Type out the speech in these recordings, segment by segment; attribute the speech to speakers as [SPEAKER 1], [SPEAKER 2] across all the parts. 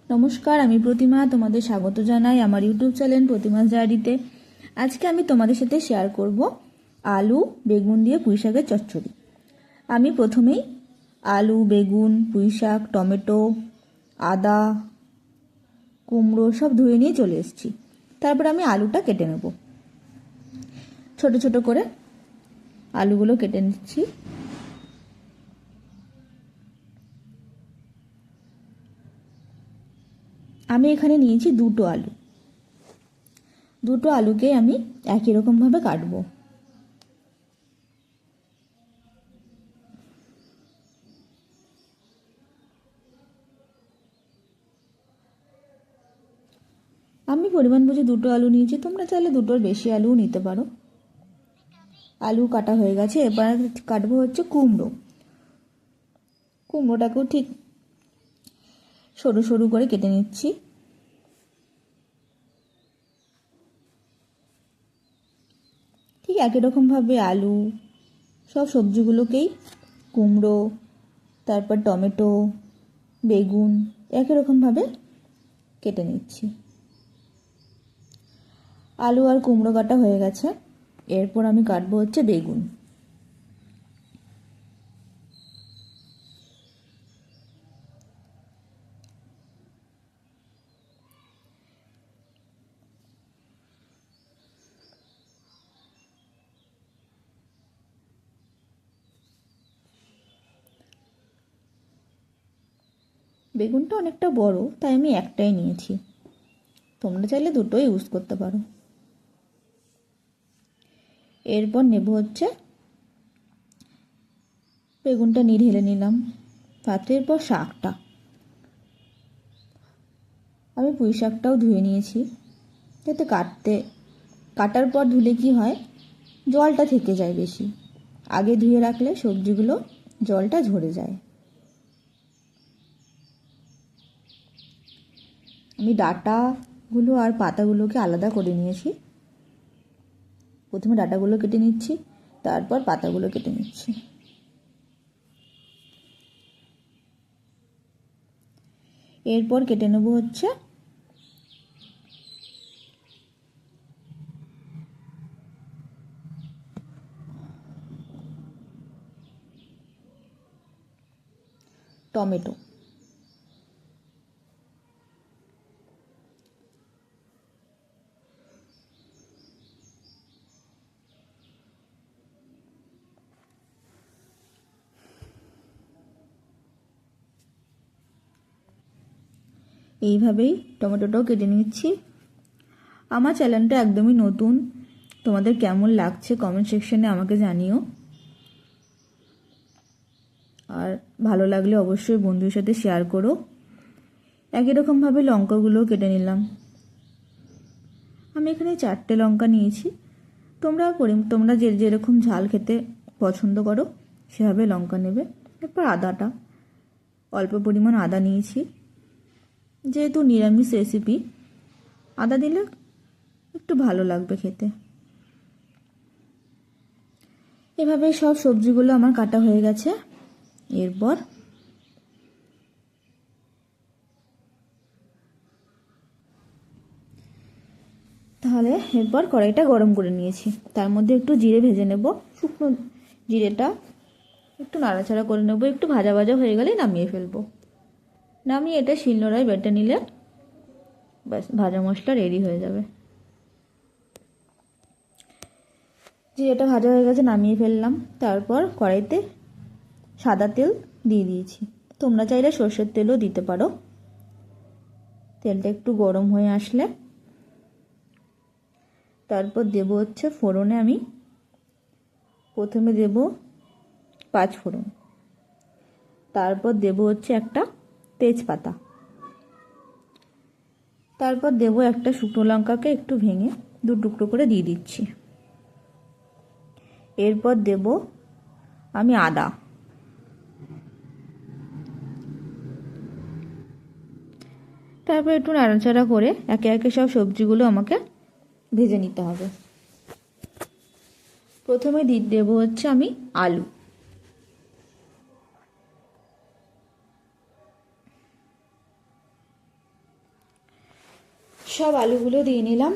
[SPEAKER 1] নমস্কার, আমি প্রতিমা। তোমাদের স্বাগত জানাই আমার ইউটিউব চ্যানেল প্রতিমাস ডায়েরিতে। আজকে আমি তোমাদের সাথে শেয়ার করব আলু বেগুন দিয়ে পুঁই শাকের চচ্চড়ি। আমি প্রথমেই আলু, বেগুন, পুঁই শাক, টমেটো, আদা, কুমড়ো সব ধুয়ে নিয়ে চলে এসেছি। তারপর আমি আলুটা কেটে নেব। ছোট ছোট করে আলুগুলো কেটে নিচ্ছি। আমি এখানে নিয়েছি দুটো আলুকে আমি একই রকমভাবে কাটবো। আমি পরিমাণ বুঝে দুটো আলু নিয়েছি, তোমরা চাইলে দুটোর বেশি আলুও নিতে পারো। আলু কাটা হয়ে গেছে, এবার কাটবো হচ্ছে কুমড়োটাকেও ঠিক সরু সরু করে কেটে নিচ্ছি। ঠিক একই রকমভাবে আলু সব সবজিগুলোকেই কুমড়ো, তারপর টমেটো, বেগুন একই রকমভাবে কেটে নিচ্ছি। আলু আর কুমড়ো কাটা হয়ে গেছে, এরপর আমি কাটবো হচ্ছে বেগুন। বেগুনটা অনেকটা বড়, তাই আমি একটাই নিয়েছি, তোমরা চাইলে দুটোই ইউজ করতে পারো। এরপর নেব হচ্ছে বেগুনটা ঢেলে নিলাম পাত্রে। এরপর শাকটা, আমি পুঁই শাকটাও ধুয়ে নিয়েছি, যাতে কাটার পর ধুলে কি হয়, জলটা থেকে যায় বেশি। আগে ধুয়ে রাখলে সবজিগুলো জলটা ঝরে যায়। আমি ডাঁটাগুলো আর পাতাগুলোকে আলাদা করে নিয়েছি। প্রথমে ডাঁটাগুলো কেটে নিচ্ছি, তারপর পাতাগুলো কেটে নিচ্ছি। এরপর কেটে নেব হচ্ছে টমেটো। এইভাবেই টমেটোটাও কেটে নিচ্ছি। আমার চ্যানেলটা একদমই নতুন, তোমাদের কেমন লাগছে কমেন্ট সেকশনে আমাকে জানিও। আর ভালো লাগলে অবশ্যই বন্ধুদের সাথে শেয়ার করো। একই রকমভাবে লঙ্কাগুলোও কেটে নিলাম। আমি এখানে 4টে লঙ্কা নিয়েছি, তোমরা যেরকম ঝাল খেতে পছন্দ করো সেভাবে লঙ্কা নেবে। এরপর আদাটা, অল্প পরিমাণ আদা নিয়েছি, যেহেতু নিরামিষ রেসিপি আদা দিলে একটু ভালো লাগবে খেতে। এভাবে সব সবজিগুলো আমার কাটা হয়ে গেছে। এরপর কড়াইটা গরম করে নিয়েছি, তার মধ্যে একটু জিরে ভেজে নেব। শুকনো জিরেটা একটু নাড়াচাড়া করে নেব, একটু ভাজা ভাজা হয়ে গেলে নামিয়ে ফেলবো। নামিয়ে এটা শিলনোড়ায় বেটে নিলে ব্যাস ভাজা মশলা রেডি হয়ে যাবে। জিরেটা ভাজা হয়ে গেছে, নামিয়ে ফেললাম। তারপর কড়াইতে সাদা তেল দিয়ে দিয়েছি, তোমরা চাইলে সর্ষের তেলও দিতে পারো। তেলটা একটু গরম হয়ে আসলে তারপর দেব হচ্ছে ফোড়নে, আমি প্রথমে দেব 5 ফোড়ন, তারপর দেব হচ্ছে একটা তেজপাতা, তারপর দেব একটা শুকনো লঙ্কাকে একটু ভেঙে 2 টুকরো করে দিয়ে দিচ্ছি। এরপর দেব আমি আদা, তারপর একটু নাড়াচাড়া করে একে একে সব সবজিগুলো আমাকে ভেজে নিতে হবে। প্রথমে দেব হচ্ছে আমি আলু, সব আলুগুলো দিয়ে নিলাম।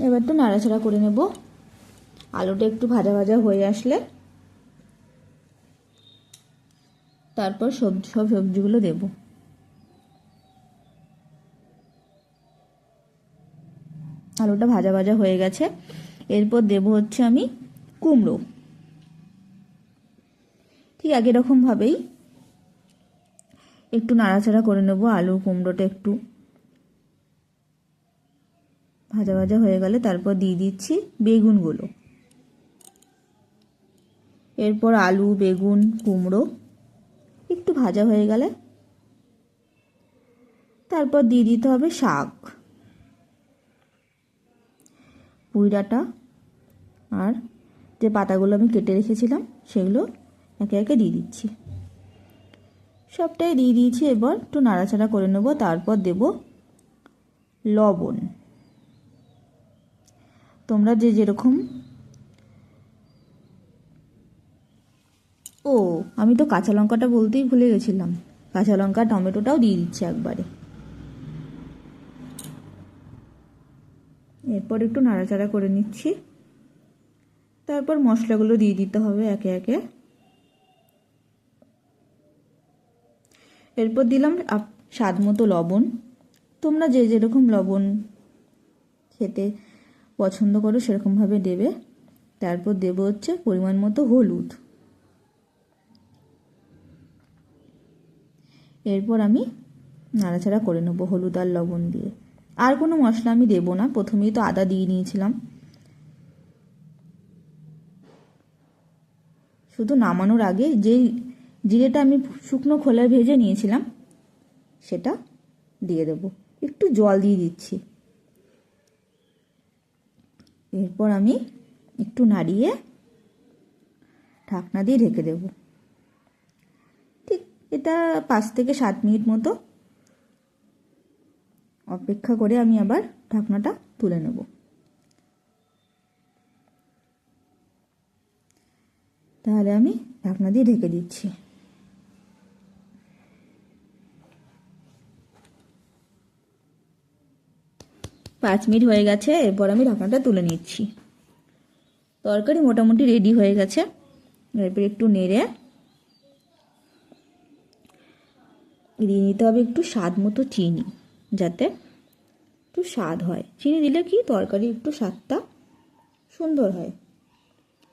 [SPEAKER 1] এবার একটু নাড়াচাড়া করে নেব। আলুটা একটু ভাজা ভাজা হয়ে আসলে তারপর সব সবজিগুলো দেব। আলুটা ভাজা ভাজা হয়ে গেছে। এরপর দেব হচ্ছে আমি কুমড়ো। ঠিক একই রকমভাবেই একটু নাড়াচাড়া করে নেব। আলু কুমড়োটা একটু ভাজা ভাজা হয়ে গেলে তারপর দিয়ে দিচ্ছি বেগুনগুলো। এরপর আলু বেগুন কুমড়ো একটু ভাজা হয়ে গেলে তারপর দিয়ে দিতে হবে শাক, পুঁই ডাঁটা আর যে পাতাগুলো আমি কেটে রেখেছিলাম সেগুলো একে একে দিয়ে দিচ্ছি। সবটাই দিয়ে দিয়েছি। এবার একটু নাড়াচাড়া করে নেব। তারপর দেব লবণ। তোমরা যে যেরকম আমি তো কাঁচা লঙ্কাটা বলতেই ভুলে গেছিলাম। কাঁচা লঙ্কা টমেটোটাও দিয়ে দিচ্ছি একবারে। এরপর একটু নাড়াচাড়া করে নিচ্ছি। তারপর মশলাগুলো দিয়ে দিতে হবে একে একে। এরপর দিলাম স্বাদ মতো লবণ। তোমরা যে যেরকম লবণ খেতে পছন্দ করো সেরকমভাবে দেবে। তারপর দেব হচ্ছে পরিমাণ মতো হলুদ। এরপর আমি নাড়াচাড়া করে নেব হলুদ আর লবণ দিয়ে। আর কোনো মশলা আমি দেব না। প্রথমেই তো আদা দিয়ে নিয়েছিলাম। শুধু নামানোর আগে যেই জিরেটা আমি শুকনো খোলায় ভেজে নিয়েছিলাম সেটা দিয়ে দেব। একটু জল দিয়ে দিচ্ছি। এরপর আমি একটু নাড়িয়ে ঢাকনা দিয়ে ঢেকে দেব। ঠিক এটা 5 থেকে 7 মিনিট মতো অপেক্ষা করে আমি আবার ঢাকনাটা তুলে নেব। তাহলে আমি ঢাকনা দিয়ে ঢেকে দিচ্ছি। পাঁচ মিনিট হয়ে গেছে। এরপর আমি ঢাকনাটা তুলে নিচ্ছি। তরকারি মোটামুটি রেডি হয়ে গেছে। এরপর একটু নেড়ে দিয়ে নিতে হবে একটু স্বাদ মতো চিনি, যাতে একটু স্বাদ হয়। চিনি দিলে কি তরকারি একটু স্বাদটা সুন্দর হয়।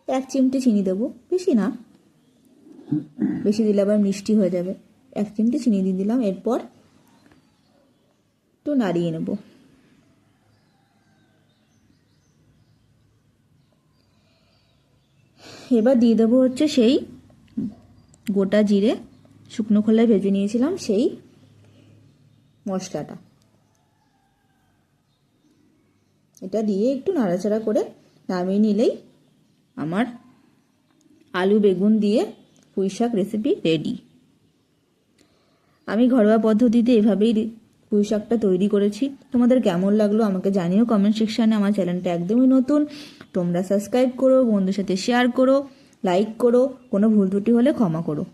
[SPEAKER 1] 1 চিমটে চিনি দেবো, বেশি না, বেশি দিলে আবার মিষ্টি হয়ে যাবে। 1 চিমটে চিনি দিয়ে দিলাম। এরপর একটু নাড়িয়ে নেব। এবার দিয়ে দেবো হচ্ছে সেই গোটা জিরে শুকনো খোলায় ভেজে নিয়েছিলাম সেই মশলাটা। এটা দিয়ে একটু নাড়াচাড়া করে নামিয়ে নিলেই আমার আলু বেগুন দিয়ে পুঁই শাক রেসিপি রেডি। আমি ঘরোয়া পদ্ধতিতে এভাবেই পুঁই শাকটা তৈরি করেছি। তোমাদের কেমন লাগলো আমাকে জানিও কমেন্ট সেকশানে। আমার চ্যানেলটা একদমই নতুন, তোমরা সাবস্ক্রাইব করো, বন্ধুদের সাথে শেয়ার করো, লাইক করো। কোনো ভুল ত্রুটি হলে ক্ষমা করো।